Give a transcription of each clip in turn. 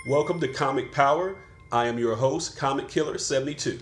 Welcome to Comic Power. I am your host, Comic Killer 72.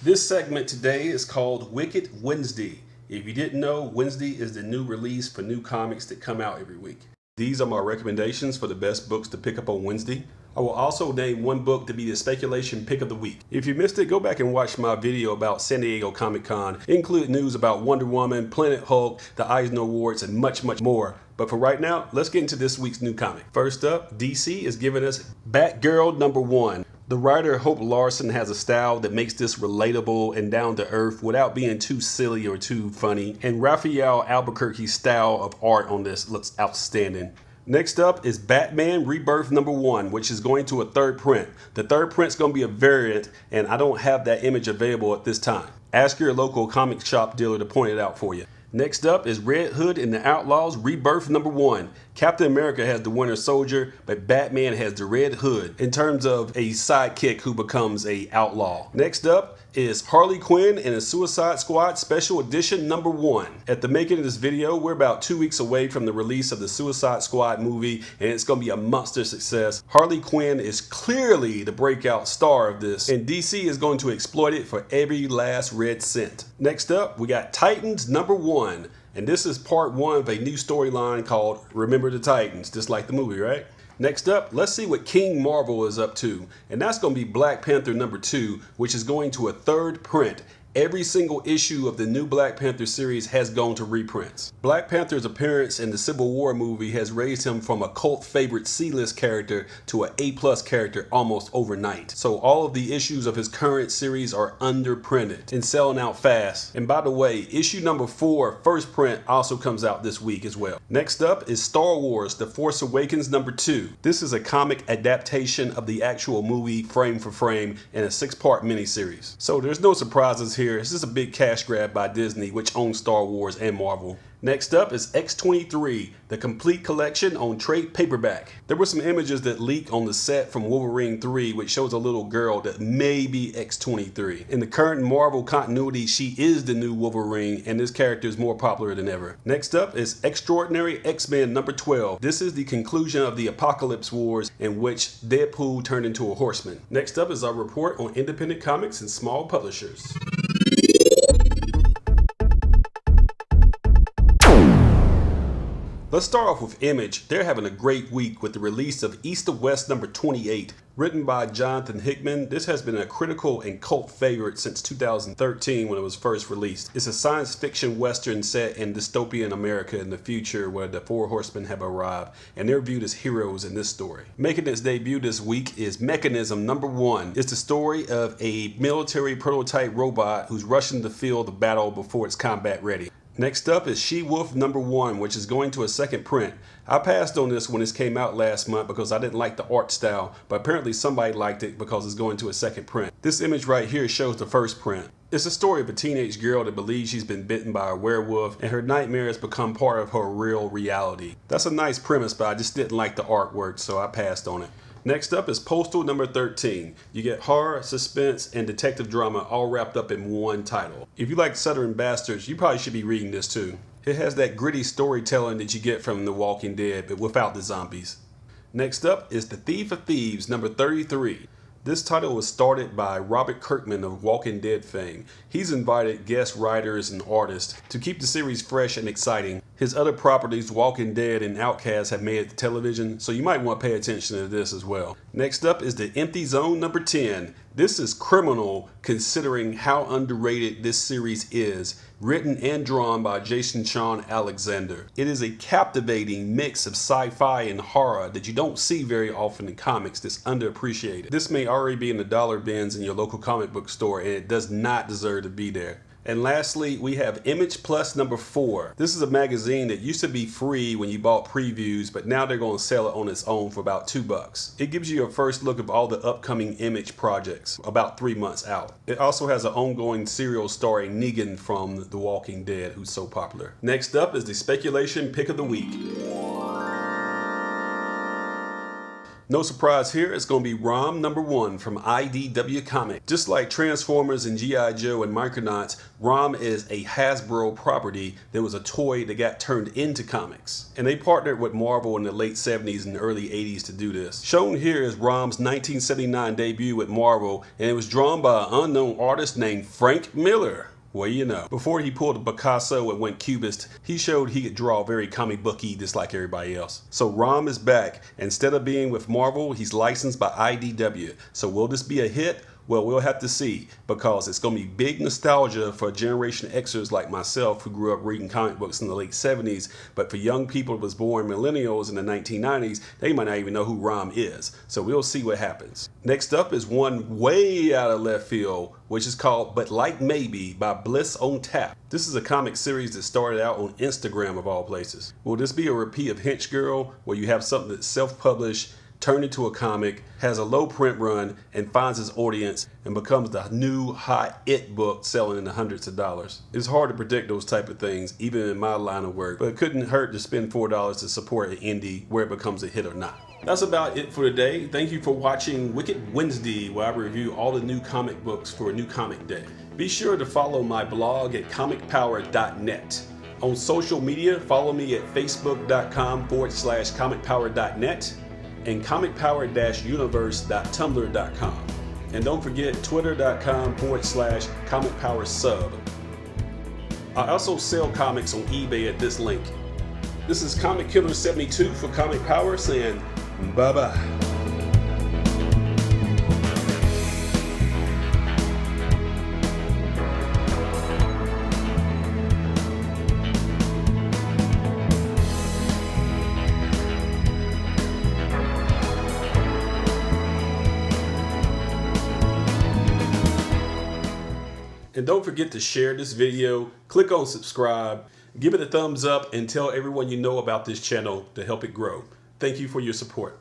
This segment today is called Wicked Wednesday. If you didn't know, Wednesday is the new release for new comics that come out every week. These are my recommendations for the best books to pick up on Wednesday. I will also name one book to be the speculation pick of the week. If you missed it, go back and watch my video about San Diego Comic Con. It included news about Wonder Woman, Planet Hulk, the Eisner Awards, and much more. But for right now, let's get into this week's new comic. First up, DC is giving us Batgirl #1. The writer Hope Larson has a style that makes this relatable and down to earth without being too silly or too funny. And Raphael Albuquerque's style of art on this looks outstanding. Next up is Batman Rebirth #1, which is going to a third print. The third print's going to be a variant, and I don't have that image available at this time. Ask your local comic shop dealer to point it out for you. Next up is Red Hood and the Outlaws Rebirth #1. Captain America has the Winter Soldier, but Batman has the Red Hood in terms of a sidekick who becomes a outlaw. Next up is Harley Quinn and the Suicide Squad Special Edition #1. At the making of this video, we're about 2 weeks away from the release of the Suicide Squad movie, and it's going to be a monster success. Harley Quinn is clearly the breakout star of this, and DC is going to exploit it for every last red cent. Next up, we got Titans #1. And this is part 1 of a new storyline called Remember the Titans, just like the movie, right? Next up, let's see what King Marvel is up to. And that's going to be Black Panther #2, which is going to a third print. Every single issue of the new Black Panther series has gone to reprints. Black Panther's appearance in the Civil War movie has raised him from a cult favorite C-list character to an A+ character almost overnight. So all of the issues of his current series are underprinted and selling out fast. And by the way, issue #4, first print, also comes out this week as well. Next up is Star Wars The Force Awakens #2. This is a comic adaptation of the actual movie frame for frame in a 6-part miniseries. So there's no surprises here. This is a big cash grab by Disney, which owns Star Wars and Marvel. Next up is X-23, the complete collection on trade paperback. There were some images that leaked on the set from Wolverine 3, which shows a little girl that may be X-23. In the current Marvel continuity, she is the new Wolverine, and this character is more popular than ever. Next up is Extraordinary X-Men #12. This is the conclusion of the Apocalypse Wars, in which Deadpool turned into a horseman. Next up is our report on independent comics and small publishers. Let's start off with Image. They're having a great week with the release of East of West #28. Written by Jonathan Hickman, this has been a critical and cult favorite since 2013 when it was first released. It's a science fiction western set in dystopian America in the future where the Four Horsemen have arrived, and they're viewed as heroes in this story. Making its debut this week is Mechanism #1. It's the story of a military prototype robot who's rushing the field of battle before it's combat ready. Next up is She-Wolf #1, which is going to a second print. I passed on this when this came out last month because I didn't like the art style, but apparently somebody liked it because it's going to a second print. This image right here shows the first print. It's a story of a teenage girl that believes she's been bitten by a werewolf and her nightmares become part of her real reality. That's a nice premise, but I just didn't like the artwork, so I passed on it. Next up is Postal #13. You get horror, suspense, and detective drama all wrapped up in one title. If you like Southern Bastards, you probably should be reading this too. It has that gritty storytelling that you get from The Walking Dead, but without the zombies. Next up is The Thief of Thieves #33. This title was started by Robert Kirkman of Walking Dead fame. He's invited guest writers and artists to keep the series fresh and exciting. His other properties, Walking Dead and Outcast, have made it to television, so you might want to pay attention to this as well. Next up is The Empty Zone #10. This is criminal considering how underrated this series is. Written and drawn by Jason Shawn Alexander. It is a captivating mix of sci-fi and horror that you don't see very often in comics that's underappreciated. This may already be in the dollar bins in your local comic book store, and it does not deserve to be there. And lastly, we have Image Plus #4. This is a magazine that used to be free when you bought previews, but now they're going to sell it on its own for about $2. It gives you a first look of all the upcoming Image projects, about 3 months out. It also has an ongoing serial starring Negan from The Walking Dead, who's so popular. Next up is the Speculation Pick of the Week. No surprise here, it's going to be Rom #1 from IDW Comics. Just like Transformers and G.I. Joe and Micronauts, Rom is a Hasbro property that was a toy that got turned into comics. And they partnered with Marvel in the late 70s and early 80s to do this. Shown here is Rom's 1979 debut with Marvel, and it was drawn by an unknown artist named Frank Miller. Well, you know, before he pulled a Picasso and went cubist, he showed he could draw very comic booky just like everybody else. So Rom is back. Instead of being with Marvel, he's licensed by IDW. So will this be a hit? Well, we'll have to see, because it's going to be big nostalgia for Generation Xers like myself who grew up reading comic books in the late 70s. But for young people who was born millennials in the 1990s, they might not even know who Rom is. So we'll see what happens. Next up is one way out of left field, which is called But Like Maybe by Bliss on Tap. This is a comic series that started out on Instagram of all places. Will this be a repeat of Hench Girl, where you have something that's self-published, turned into a comic, has a low print run, and finds its audience and becomes the new hot it book selling in the hundreds of dollars? It's hard to predict those type of things, even in my line of work, but it couldn't hurt to spend $4 to support an indie, where it becomes a hit or not. That's about it for today. Thank you for watching Wicked Wednesday, where I review all the new comic books for a new comic day. Be sure to follow my blog at comicpower.net. On social media, follow me at facebook.com/comicpower.net and comicpower-universe.tumblr.com. And don't forget twitter.com/comicpowersub. I also sell comics on eBay at this link. This is Comic Killer 72 for Comic Power saying bye-bye. And don't forget to share this video, click on subscribe, give it a thumbs up, and tell everyone you know about this channel to help it grow. Thank you for your support.